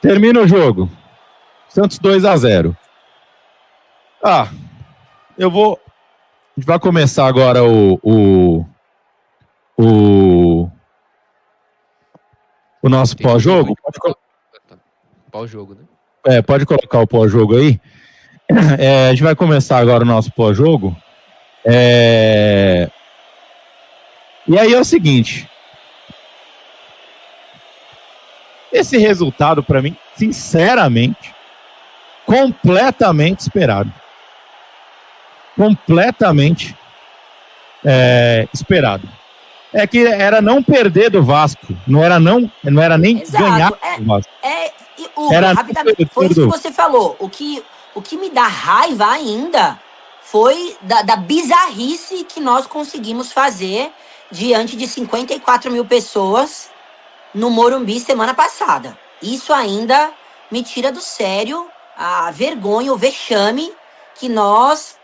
Termina o jogo. Santos 2-0. Eu vou... A gente vai começar agora o nosso pós-jogo. Pós-jogo, né? Pode colocar o pós-jogo aí. A gente vai começar agora o nosso pós-jogo. E aí é o seguinte. Esse resultado, para mim, sinceramente, completamente esperado. Completamente esperado. É que era não perder do Vasco. Não era nem Exato. ganhar do Vasco. Hugo, rapidamente, foi isso que você falou. O que me dá raiva ainda foi da bizarrice que nós conseguimos fazer diante de 54 mil pessoas no Morumbi semana passada. Isso ainda me tira do sério a vergonha, o vexame que nós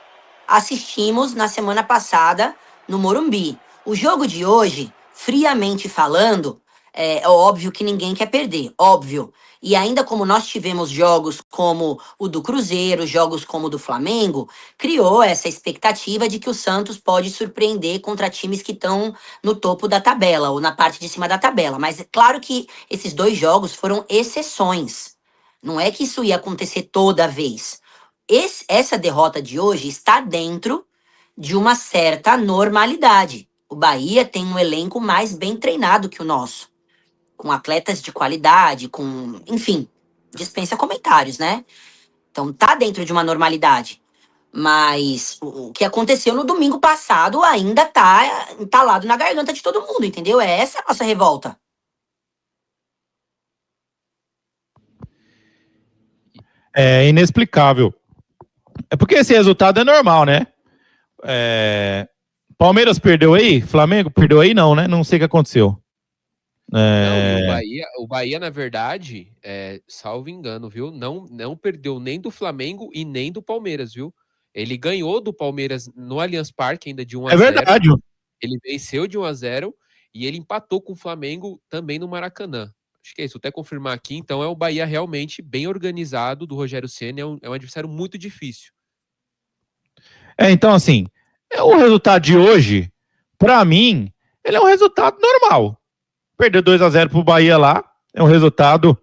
assistimos na semana passada no Morumbi. O jogo de hoje, friamente falando, é óbvio que ninguém quer perder, óbvio. E ainda como nós tivemos jogos como o do Cruzeiro, jogos como o do Flamengo, criou essa expectativa de que o Santos pode surpreender contra times que estão no topo da tabela, ou na parte de cima da tabela. Mas é claro que esses dois jogos foram exceções. Não é que isso ia acontecer toda vez. Essa derrota de hoje está dentro de uma certa normalidade. O Bahia tem um elenco mais bem treinado que o nosso, com atletas de qualidade, enfim, dispensa comentários, né? Então tá dentro de uma normalidade. Mas o que aconteceu no domingo passado ainda tá entalado na garganta de todo mundo, entendeu? Essa é a nossa revolta. É inexplicável. É porque esse resultado é normal, né? Palmeiras perdeu aí? Flamengo perdeu aí? Não, né? Não sei o que aconteceu. Não, o Bahia, na verdade, salvo engano, viu? Não perdeu nem do Flamengo e nem do Palmeiras, viu? Ele ganhou do Palmeiras no Allianz Parque ainda de 1-0. É verdade. Ele venceu de 1-0 e ele empatou com o Flamengo também no Maracanã. Acho que é isso, vou até confirmar aqui. Então é o Bahia realmente bem organizado do Rogério Ceni, é um adversário muito difícil. Então assim, o resultado de hoje, pra mim, ele é um resultado normal. Perder 2-0 pro Bahia lá é um resultado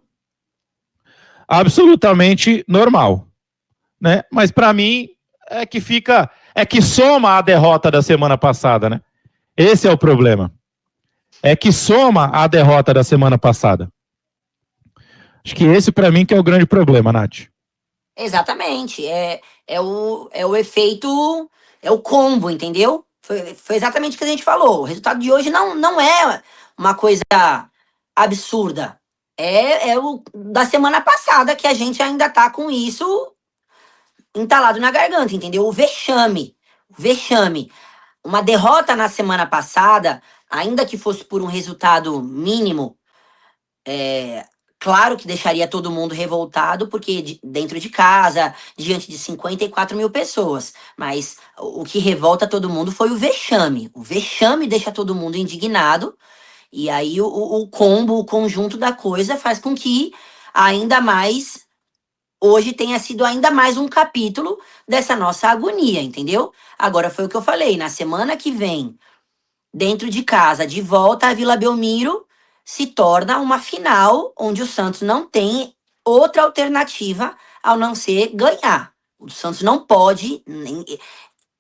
absolutamente normal, né? Mas pra mim é que soma a derrota da semana passada, né? Esse é o problema. É que soma a derrota da semana passada. Acho que esse pra mim que é o grande problema, Nath. Exatamente. É o efeito, é o combo, entendeu? Foi exatamente o que a gente falou. O resultado de hoje não é uma coisa absurda. É o da semana passada que a gente ainda tá com isso entalado na garganta, entendeu? O vexame. O vexame. Uma derrota na semana passada, ainda que fosse por um resultado mínimo, claro que deixaria todo mundo revoltado, porque dentro de casa, diante de 54 mil pessoas. Mas o que revolta todo mundo foi o vexame. O vexame deixa todo mundo indignado. E aí o combo, o conjunto da coisa faz com que ainda mais hoje tenha sido ainda mais um capítulo dessa nossa agonia, entendeu? Agora foi o que eu falei, na semana que vem, dentro de casa, de volta à Vila Belmiro, se torna uma final onde o Santos não tem outra alternativa ao não ser ganhar. O Santos não pode,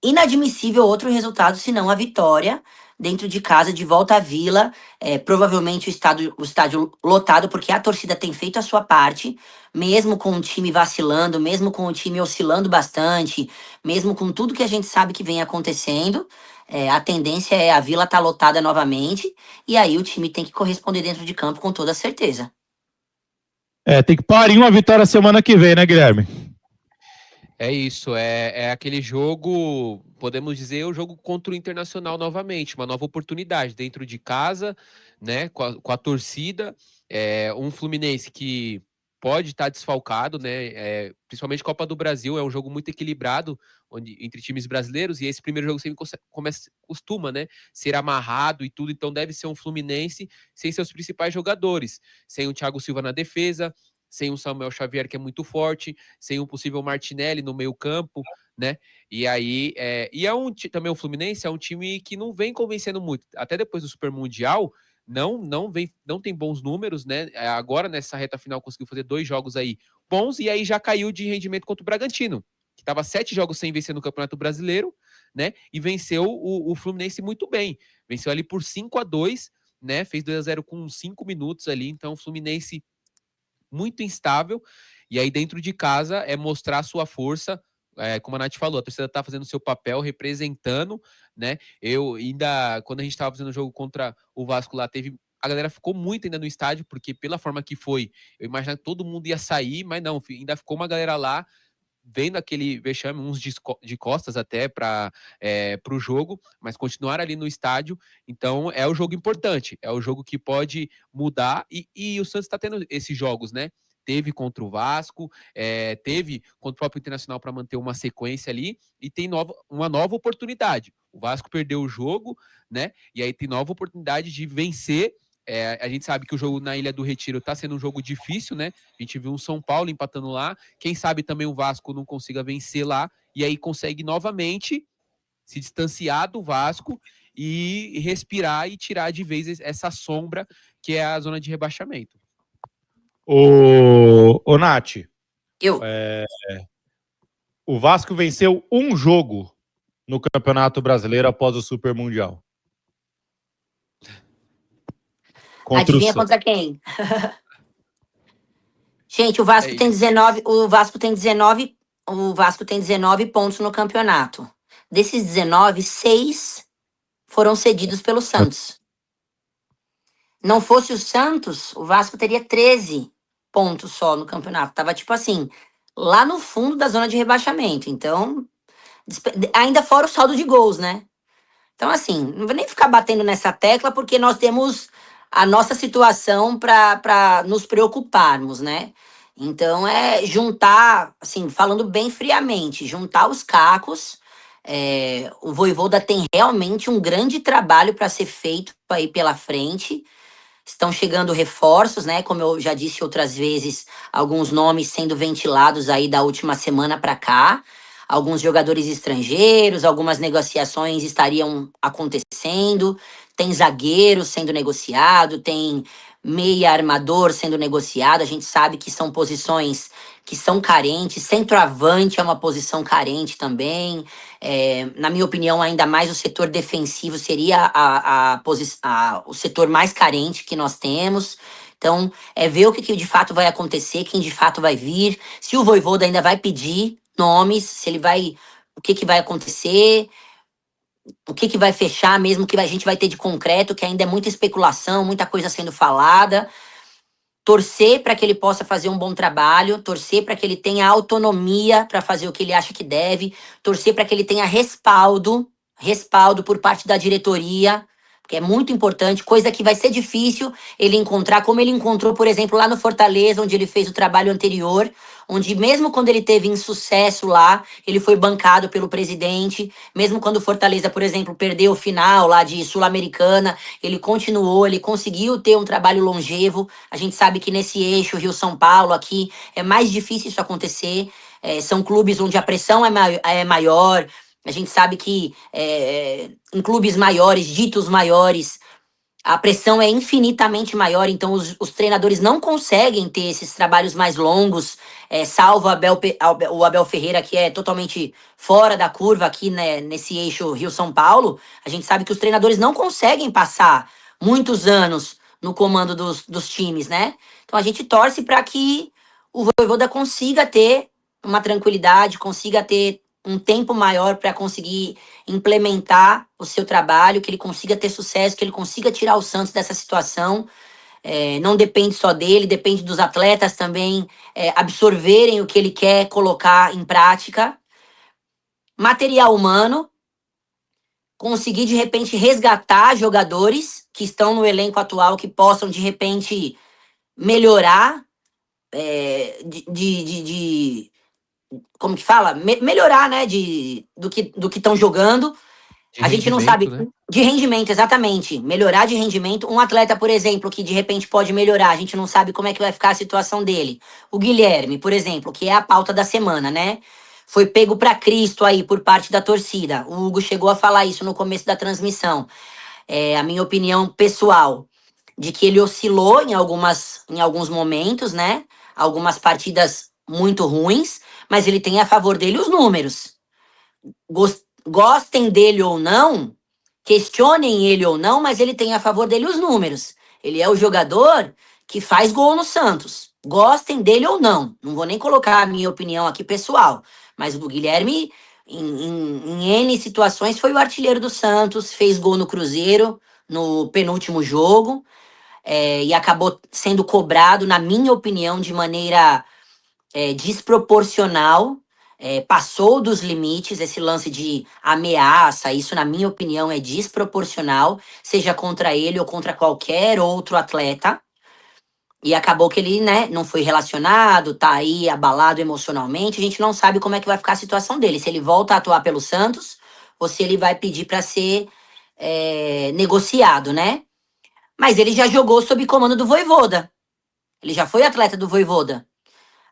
inadmissível outro resultado senão a vitória dentro de casa, de volta à Vila, provavelmente o estádio lotado, porque a torcida tem feito a sua parte, mesmo com o time vacilando, mesmo com o time oscilando bastante, mesmo com tudo que a gente sabe que vem acontecendo, a tendência é a Vila estar lotada novamente, e aí o time tem que corresponder dentro de campo com toda certeza. Tem que parir uma vitória semana que vem, né, Guilherme? É isso, é aquele jogo, podemos dizer, o jogo contra o Internacional novamente, uma nova oportunidade dentro de casa, né, com a torcida, um Fluminense que pode estar desfalcado, né, principalmente Copa do Brasil, é um jogo muito equilibrado entre times brasileiros, e esse primeiro jogo sempre costuma, né, ser amarrado e tudo, então deve ser um Fluminense sem seus principais jogadores, sem o Thiago Silva na defesa, sem um Samuel Xavier, que é muito forte, sem um possível Martinelli no meio campo, né? E aí, também o Fluminense é um time que não vem convencendo muito. Até depois do Super Mundial, não tem bons números, né? Agora, nessa reta final, conseguiu fazer 2 jogos aí bons, e aí já caiu de rendimento contra o Bragantino, que estava 7 jogos sem vencer no Campeonato Brasileiro, né? E venceu o Fluminense muito bem. Venceu ali por 5-2, né? Fez 2-0 com 5 minutos ali. Então, o Fluminense muito instável. E aí, dentro de casa, é mostrar a sua força. Como a Nath falou, a torcida tá fazendo o seu papel, representando, né? Eu ainda, quando a gente tava fazendo o jogo contra o Vasco lá, a galera ficou muito ainda no estádio, porque pela forma que foi, eu imaginava que todo mundo ia sair, mas não, ainda ficou uma galera lá, vendo aquele vexame, uns de costas até para o jogo, mas continuaram ali no estádio. Então é o jogo importante, é o jogo que pode mudar, e o Santos está tendo esses jogos, né? Teve contra o Vasco, teve contra o próprio Internacional para manter uma sequência ali, e tem uma nova oportunidade. O Vasco perdeu o jogo, né? E aí tem nova oportunidade de vencer. A gente sabe que o jogo na Ilha do Retiro está sendo um jogo difícil, né? A gente viu um São Paulo empatando lá. Quem sabe também o Vasco não consiga vencer lá, e aí consegue novamente se distanciar do Vasco e respirar e tirar de vez essa sombra que é a zona de rebaixamento. Ô Nath, Eu. O Vasco venceu um jogo no Campeonato Brasileiro após o Super Mundial. Adivinha contra quem? Gente, o Vasco tem 19, o Vasco tem 19 pontos no campeonato. Desses 19, 6 foram cedidos pelo Santos. Não fosse o Santos, o Vasco teria 13 pontos só no campeonato. Tava tipo assim, lá no fundo da zona de rebaixamento. Então, ainda fora o saldo de gols, né? Então, assim, não vou nem ficar batendo nessa tecla, porque nós temos a nossa situação para nos preocuparmos, né? Então, é juntar, assim, falando bem friamente, juntar os cacos. O Vojvoda tem realmente um grande trabalho para ser feito aí pela frente. Estão chegando reforços, né? Como eu já disse outras vezes, alguns nomes sendo ventilados aí da última semana para cá. Alguns jogadores estrangeiros, algumas negociações estariam acontecendo. Tem zagueiro sendo negociado, tem meia armador sendo negociado. A gente sabe que são posições que são carentes. Centroavante é uma posição carente também. Na minha opinião, ainda mais o setor defensivo seria o setor mais carente que nós temos. Então, ver o que de fato vai acontecer, quem de fato vai vir, se o Vojvoda ainda vai pedir nomes, se ele vai, o que vai acontecer, o que vai fechar mesmo, que a gente vai ter de concreto, que ainda é muita especulação, muita coisa sendo falada. Torcer para que ele possa fazer um bom trabalho, torcer para que ele tenha autonomia para fazer o que ele acha que deve, torcer para que ele tenha respaldo por parte da diretoria, que é muito importante, coisa que vai ser difícil ele encontrar, como ele encontrou, por exemplo, lá no Fortaleza, onde ele fez o trabalho anterior, onde mesmo quando ele teve insucesso lá, ele foi bancado pelo presidente, mesmo quando o Fortaleza, por exemplo, perdeu o final lá de Sul-Americana, ele continuou, ele conseguiu ter um trabalho longevo. A gente sabe que nesse eixo Rio-São Paulo aqui é mais difícil isso acontecer, são clubes onde a pressão é maior. A gente sabe que em clubes maiores, ditos maiores, a pressão é infinitamente maior, então os treinadores não conseguem ter esses trabalhos mais longos, salvo o Abel Ferreira, que é totalmente fora da curva aqui, né, nesse eixo Rio-São Paulo. A gente sabe que os treinadores não conseguem passar muitos anos no comando dos times, né? Então a gente torce para que o Vojvoda consiga ter uma tranquilidade, consiga ter um tempo maior para conseguir implementar o seu trabalho, que ele consiga ter sucesso, que ele consiga tirar o Santos dessa situação. Não depende só dele, depende dos atletas também absorverem o que ele quer colocar em prática. Material humano, conseguir de repente resgatar jogadores que estão no elenco atual, que possam de repente melhorar, como que fala? Melhorar, né, do que estão jogando. A gente não sabe, né? De rendimento, exatamente. Melhorar de rendimento. Um atleta, por exemplo, que de repente pode melhorar, a gente não sabe como é que vai ficar a situação dele. O Guilherme, por exemplo, que é a pauta da semana, né? Foi pego para Cristo aí por parte da torcida. O Hugo chegou a falar isso no começo da transmissão. É a minha opinião pessoal, de que ele oscilou em alguns momentos, né? Algumas partidas muito ruins, mas ele tem a favor dele os números. Gostem dele ou não, questionem ele ou não, mas ele tem a favor dele os números. Ele é o jogador que faz gol no Santos. Gostem dele ou não. Não vou nem colocar a minha opinião aqui pessoal, mas o Guilherme, em N situações, foi o artilheiro do Santos, fez gol no Cruzeiro, no penúltimo jogo, e acabou sendo cobrado, na minha opinião, de maneira desproporcional. Passou dos limites, esse lance de ameaça, isso na minha opinião é desproporcional, seja contra ele ou contra qualquer outro atleta, e acabou que ele, né, não foi relacionado, tá aí abalado emocionalmente, a gente não sabe como é que vai ficar a situação dele, se ele volta a atuar pelo Santos, ou se ele vai pedir para ser negociado, né? Mas ele já jogou sob comando do Vojvoda, ele já foi atleta do Vojvoda.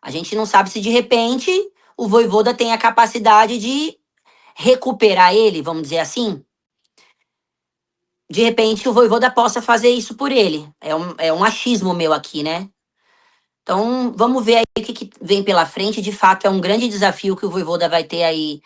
A gente não sabe se de repente o Vojvoda tem a capacidade de recuperar ele, vamos dizer assim. De repente o Vojvoda possa fazer isso por ele. É um achismo meu aqui, né? Então vamos ver aí o que vem pela frente. De fato é um grande desafio que o Vojvoda vai ter aí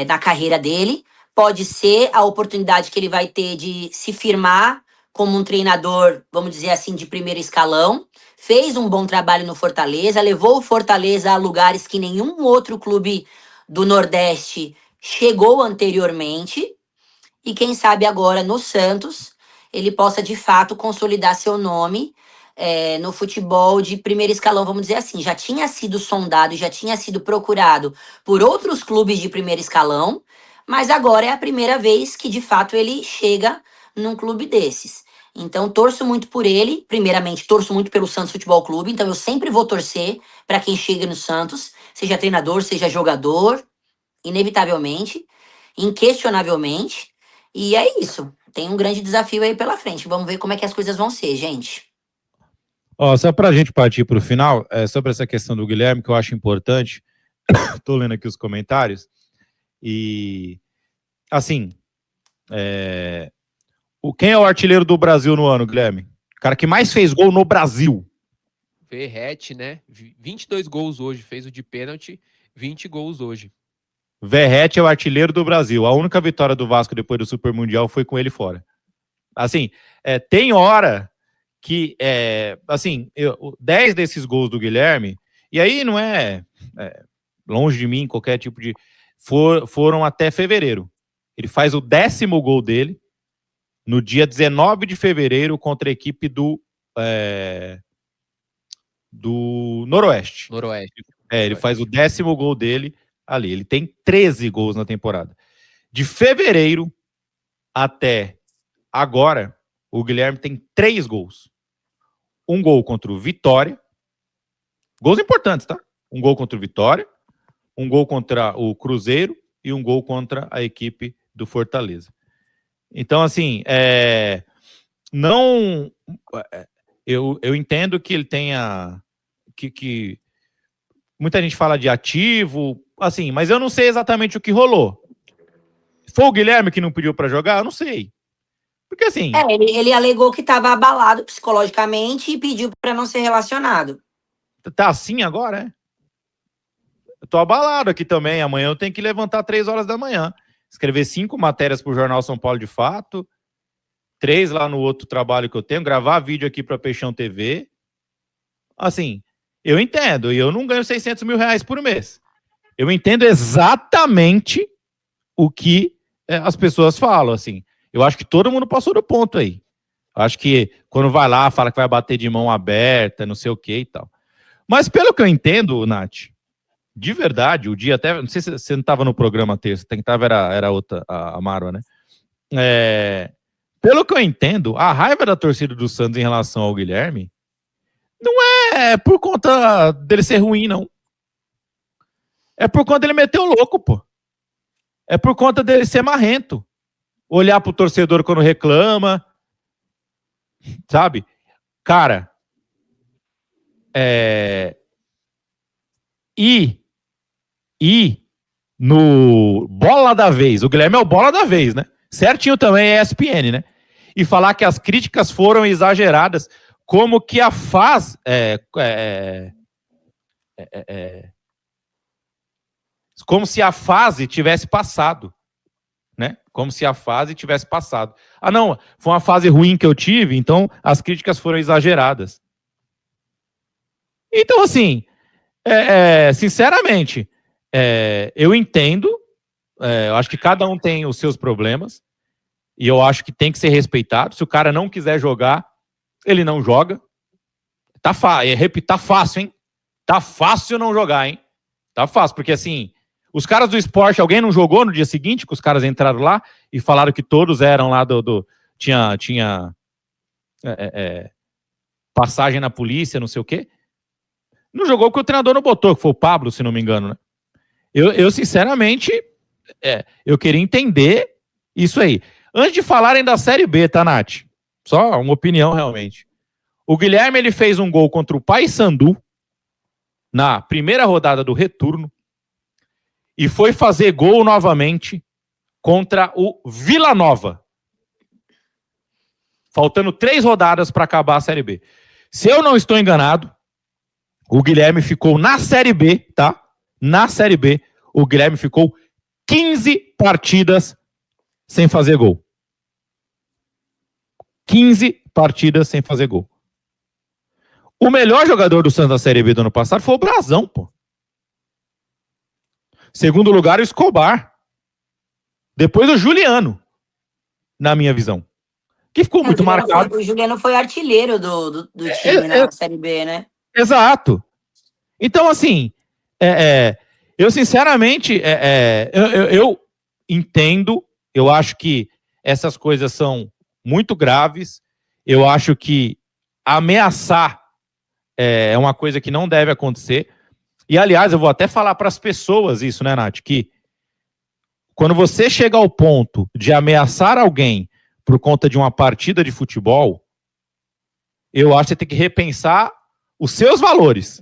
na carreira dele. Pode ser a oportunidade que ele vai ter de se firmar como um treinador, vamos dizer assim, de primeiro escalão. Fez um bom trabalho no Fortaleza, levou o Fortaleza a lugares que nenhum outro clube do Nordeste chegou anteriormente. E quem sabe agora no Santos ele possa de fato consolidar seu nome no futebol de primeiro escalão, vamos dizer assim. Já tinha sido sondado, já tinha sido procurado por outros clubes de primeiro escalão, mas agora é a primeira vez que de fato ele chega num clube desses. Então, torço muito por ele. Primeiramente, torço muito pelo Santos Futebol Clube. Então, eu sempre vou torcer para quem chega no Santos, seja treinador, seja jogador, inevitavelmente, inquestionavelmente. E é isso. Tem um grande desafio aí pela frente. Vamos ver como é que as coisas vão ser, gente. Só para a gente partir para o final, sobre essa questão do Guilherme, que eu acho importante. Estou lendo aqui os comentários. E, assim, quem é o artilheiro do Brasil no ano, Guilherme? O cara que mais fez gol no Brasil. Verratti, né? 22 gols hoje, fez o de pênalti, 20 gols hoje. Verratti é o artilheiro do Brasil. A única vitória do Vasco depois do Super Mundial foi com ele fora. Assim, tem hora que, 10 desses gols do Guilherme, e aí não longe de mim qualquer tipo de... foram até fevereiro. Ele faz o 10º gol dele no dia 19 de fevereiro contra a equipe do Noroeste. Ele faz o 10º gol dele ali. Ele tem 13 gols na temporada. De fevereiro até agora, o Guilherme tem 3 gols. Um gol contra o Vitória. Gols importantes, tá? Um gol contra o Vitória, um gol contra o Cruzeiro e um gol contra a equipe do Fortaleza. Então, assim, eu entendo que ele tenha... que muita gente fala de ativo, assim, mas eu não sei exatamente o que rolou. Foi o Guilherme que não pediu para jogar? Eu não sei. Porque assim... ele alegou que estava abalado psicologicamente e pediu para não ser relacionado. Tá assim agora, Eu tô abalado aqui também. Amanhã eu tenho que levantar 3 horas da manhã. Escrever 5 matérias pro Jornal São Paulo de Fato. 3 lá no outro trabalho que eu tenho. Gravar vídeo aqui pra Peixão TV. Assim, eu entendo. E eu não ganho 600 mil reais por mês. Eu entendo exatamente o que as pessoas falam, assim. Eu acho que todo mundo passou do ponto aí. Eu acho que quando vai lá, fala que vai bater de mão aberta, não sei o que e tal. Mas pelo que eu entendo, Nath, de verdade, o dia até... Não sei se você não estava no programa terça, quem estava era outra, a Marwa, né? Pelo que eu entendo, a raiva da torcida do Santos em relação ao Guilherme não é por conta dele ser ruim, não. É por conta dele meter o louco, pô. É por conta dele ser marrento. olhar pro torcedor quando reclama, sabe? Cara, e no bola da vez, o Guilherme é o bola da vez, né? Certinho também é ESPN, né? E falar que as críticas foram exageradas, como que a fase como se a fase tivesse passado, né? Como se a fase tivesse passado. Ah, não, foi uma fase ruim que eu tive, então as críticas foram exageradas. Então, assim, sinceramente, eu entendo, eu acho que cada um tem os seus problemas, e eu acho que tem que ser respeitado. Se o cara não quiser jogar, ele não joga. Tá fácil, hein? Tá fácil não jogar, hein? Tá fácil, porque assim, os caras do esporte, alguém não jogou no dia seguinte, que os caras entraram lá e falaram que todos eram lá tinha passagem na polícia, não sei o quê. Não jogou porque o treinador não botou, que foi o Pablo, se não me engano, né? Eu sinceramente, eu queria entender isso aí. Antes de falarem da Série B, tá, Nath? Só uma opinião, realmente. O Guilherme, ele fez um gol contra o Paysandu na primeira rodada do retorno e foi fazer gol novamente contra o Vila Nova. Faltando 3 rodadas para acabar a Série B. Se eu não estou enganado, o Guilherme ficou na Série B, tá? Na Série B, o Guilherme ficou 15 partidas sem fazer gol. 15 partidas sem fazer gol. O melhor jogador do Santos na Série B do ano passado foi o Brazão, pô. Segundo lugar, o Escobar. Depois o Juliano, na minha visão. Que ficou muito marcado. O Juliano foi artilheiro do time na Série B, né? Exato. Então, assim, eu sinceramente, eu entendo, eu acho que essas coisas são muito graves, eu acho que ameaçar é uma coisa que não deve acontecer, e aliás, eu vou até falar para as pessoas isso, né, Nath, que quando você chega ao ponto de ameaçar alguém por conta de uma partida de futebol, eu acho que você tem que repensar os seus valores.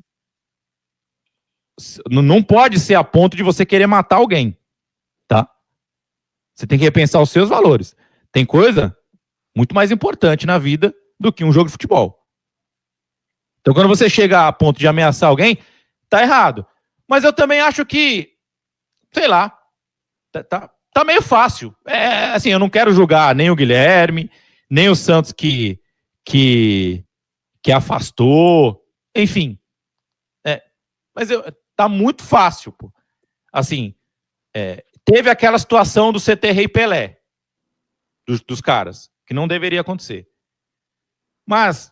Não pode ser a ponto de você querer matar alguém, tá? Você tem que repensar os seus valores. Tem coisa muito mais importante na vida do que um jogo de futebol. Então, quando você chega a ponto de ameaçar alguém, tá errado. Mas eu também acho que, sei lá, tá meio fácil. Assim, eu não quero julgar nem o Guilherme, nem o Santos que afastou, enfim. Mas tá muito fácil, pô. Assim, teve aquela situação do CT Rei Pelé, dos caras, que não deveria acontecer. Mas,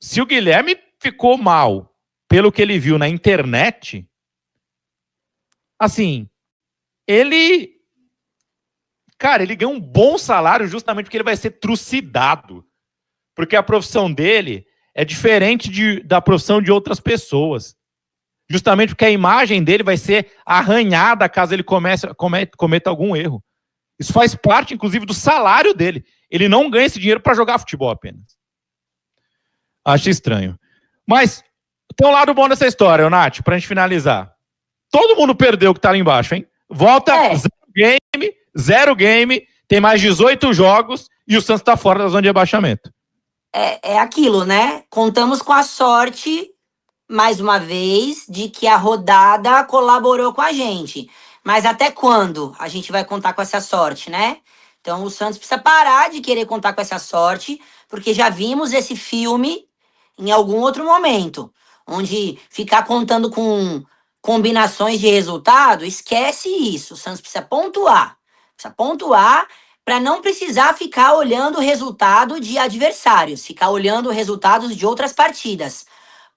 se o Guilherme ficou mal pelo que ele viu na internet, assim, ele ganhou um bom salário justamente porque ele vai ser trucidado. Porque a profissão dele é diferente da profissão de outras pessoas. Justamente porque a imagem dele vai ser arranhada caso ele cometa algum erro. Isso faz parte, inclusive, do salário dele. Ele não ganha esse dinheiro para jogar futebol apenas. Acho estranho. Mas tem um lado bom dessa história, Nath, pra gente finalizar. Todo mundo perdeu que tá lá embaixo, hein? Volta 0 game, tem mais 18 jogos e o Santos tá fora da zona de rebaixamento. É aquilo, né? Contamos com a sorte, mais uma vez, de que a rodada colaborou com a gente. Mas até quando a gente vai contar com essa sorte, né? Então o Santos precisa parar de querer contar com essa sorte, porque já vimos esse filme em algum outro momento, onde ficar contando com combinações de resultado, esquece isso. O Santos precisa pontuar para não precisar ficar olhando o resultado de adversários, ficar olhando resultados de outras partidas.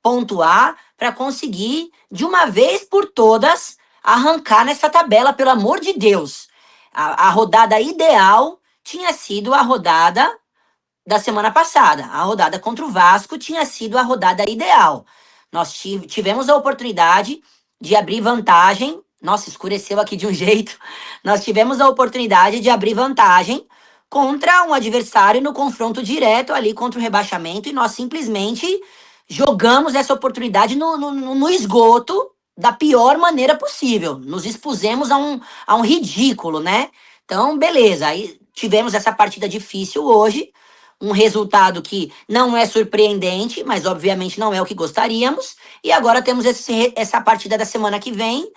Pontuar para conseguir, de uma vez por todas, arrancar nessa tabela, pelo amor de Deus. A rodada ideal tinha sido a rodada da semana passada. A rodada contra o Vasco tinha sido a rodada ideal. Nós tivemos a oportunidade de abrir vantagem. Nossa, escureceu aqui de um jeito. Nós tivemos a oportunidade de abrir vantagem contra um adversário no confronto direto ali contra o rebaixamento, e nós simplesmente jogamos essa oportunidade no esgoto da pior maneira possível. Nos expusemos a um ridículo, né? Então, beleza, aí tivemos essa partida difícil hoje, um resultado que não é surpreendente, mas obviamente não é o que gostaríamos, e agora temos essa partida da semana que vem,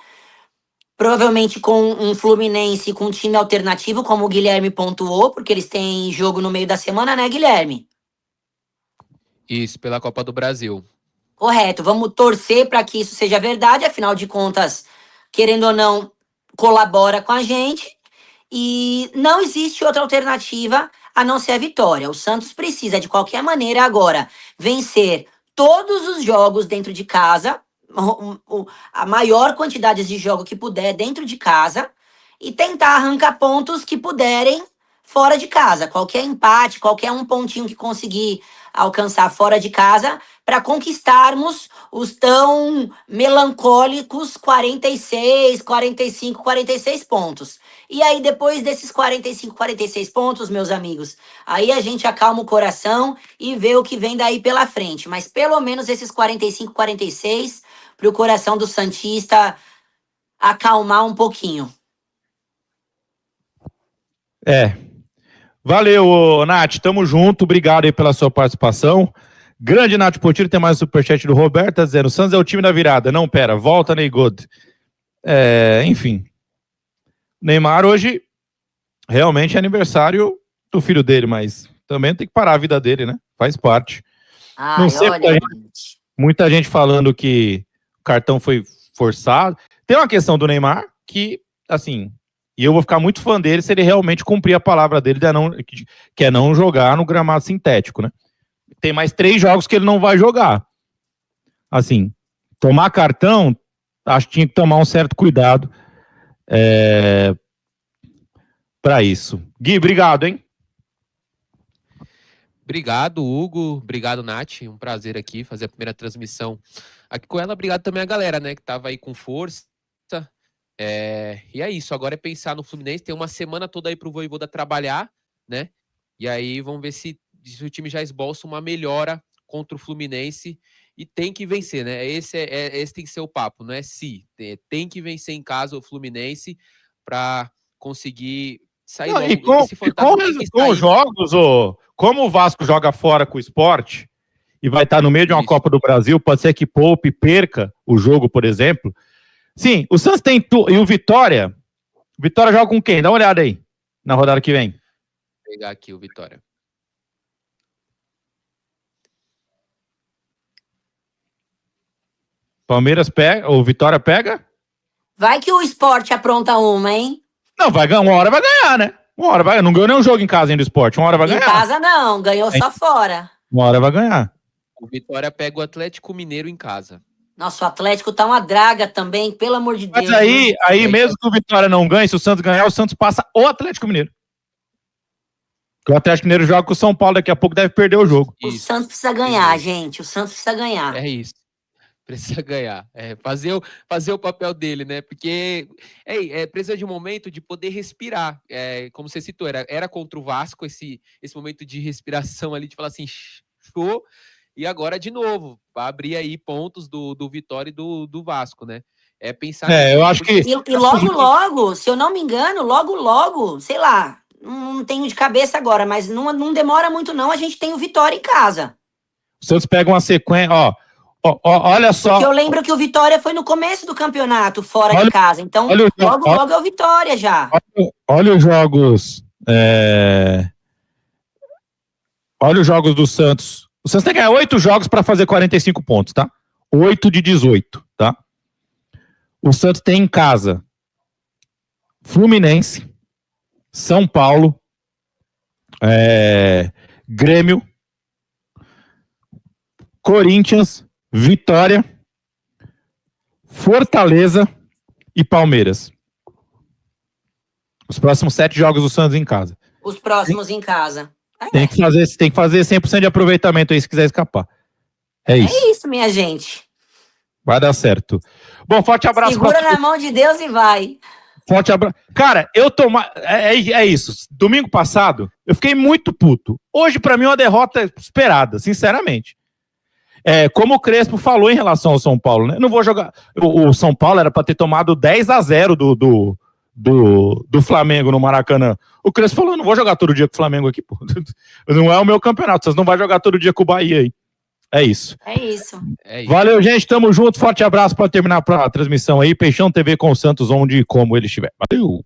provavelmente com um Fluminense com um time alternativo, como o Guilherme pontuou, porque eles têm jogo no meio da semana, né, Guilherme? Isso, pela Copa do Brasil. Correto, vamos torcer para que isso seja verdade, afinal de contas, querendo ou não, colabora com a gente, e não existe outra alternativa a não ser a vitória. O Santos precisa, de qualquer maneira, agora vencer todos os jogos dentro de casa, a maior quantidade de jogo que puder dentro de casa, e tentar arrancar pontos que puderem fora de casa. Qualquer empate, qualquer um pontinho que conseguir alcançar fora de casa, para conquistarmos os tão melancólicos 46, 45, 46 pontos. E aí, depois desses 45, 46 pontos, meus amigos, aí a gente acalma o coração e vê o que vem daí pela frente. Mas pelo menos esses 45, 46, para o coração do santista acalmar um pouquinho. Valeu, Nath, tamo junto, obrigado aí pela sua participação. Grande Nath Potiro, tem mais um superchat do Roberto, tá dizendo, o Santos é o time da virada. Não, pera, volta, Ney God. Enfim. Neymar hoje realmente é aniversário do filho dele, mas também tem que parar a vida dele, né? Faz parte. Não sei, muita gente falando que o cartão foi forçado. Tem uma questão do Neymar que, assim, e eu vou ficar muito fã dele se ele realmente cumprir a palavra dele que é não jogar no gramado sintético, né? Tem mais 3 jogos que ele não vai jogar. Assim, tomar cartão, acho que tinha que tomar um certo cuidado para isso. Gui, obrigado, hein? Obrigado, Hugo. Obrigado, Nath. Um prazer aqui fazer a primeira transmissão aqui com ela. Obrigado também a galera, né, que tava aí com força. E é isso. Agora é pensar no Fluminense. Tem uma semana toda aí pro Vojvoda trabalhar, né? E aí vamos ver se o time já esboça uma melhora contra o Fluminense. E tem que vencer, né? Esse tem que ser o papo, não é se. Tem que vencer em casa o Fluminense para conseguir sair logo. E com os jogos, como o Vasco joga fora com o Sport e vai estar no meio de uma Copa do Brasil, pode ser que poupe, perca o jogo, por exemplo. Sim, o Santos tem e o Vitória. O Vitória joga com quem? Dá uma olhada aí na rodada que vem. Vou pegar aqui o Vitória. Palmeiras pega, o Vitória pega? Vai que o Sport apronta uma, hein? Não, vai ganhar, uma hora vai ganhar, né? Uma hora vai, não ganhou nenhum jogo em casa ainda do Sport, uma hora vai ganhar. Em casa não, ganhou só fora. Uma hora vai ganhar. O Vitória pega o Atlético Mineiro em casa. Nossa, o Atlético tá uma draga também, pelo amor de Deus. Mas aí mesmo que o Vitória não ganhe, se o Santos ganhar, o Santos passa o Atlético Mineiro. Porque o Atlético Mineiro joga com o São Paulo, daqui a pouco deve perder o jogo. O Santos precisa ganhar, gente. O Santos precisa ganhar. É isso. Precisa ganhar. Fazer o papel dele, né? Porque precisa de um momento de poder respirar. Como você citou, era contra o Vasco esse momento de respiração ali, de falar assim, show. E agora, de novo, vai abrir aí pontos do Vitória e do Vasco, né? Pensar... eu acho que... E logo, se eu não me engano, logo, sei lá, não tenho de cabeça agora, mas não demora muito não, a gente tem o Vitória em casa. O Santos pega uma sequência, olha só... Porque eu lembro que o Vitória foi no começo do campeonato, fora de casa, então logo é o Vitória já. Olha os jogos... Olha os jogos do Santos... O Santos tem que ganhar 8 jogos para fazer 45 pontos, tá? 8 de 18, tá? O Santos tem em casa Fluminense, São Paulo, Grêmio, Corinthians, Vitória, Fortaleza e Palmeiras. Os próximos 7 jogos do Santos em casa. Os próximos em casa. Tem que fazer 100% de aproveitamento aí se quiser escapar. É isso. É isso, minha gente. Vai dar certo. Bom, forte abraço. Segura na mão de Deus e vai. Forte abraço. Cara, é isso. Domingo passado, eu fiquei muito puto. Hoje, pra mim, é uma derrota esperada, sinceramente. Como o Crespo falou em relação ao São Paulo, né? Não vou jogar. O São Paulo era pra ter tomado 10-0 do Flamengo no Maracanã. O Crespo falou: não vou jogar todo dia com o Flamengo aqui, pô. Não é o meu campeonato. Vocês não vão jogar todo dia com o Bahia aí. É isso. É isso. Valeu, gente. Tamo junto. Forte abraço para terminar a transmissão aí. Peixão TV com o Santos, onde e como ele estiver. Valeu.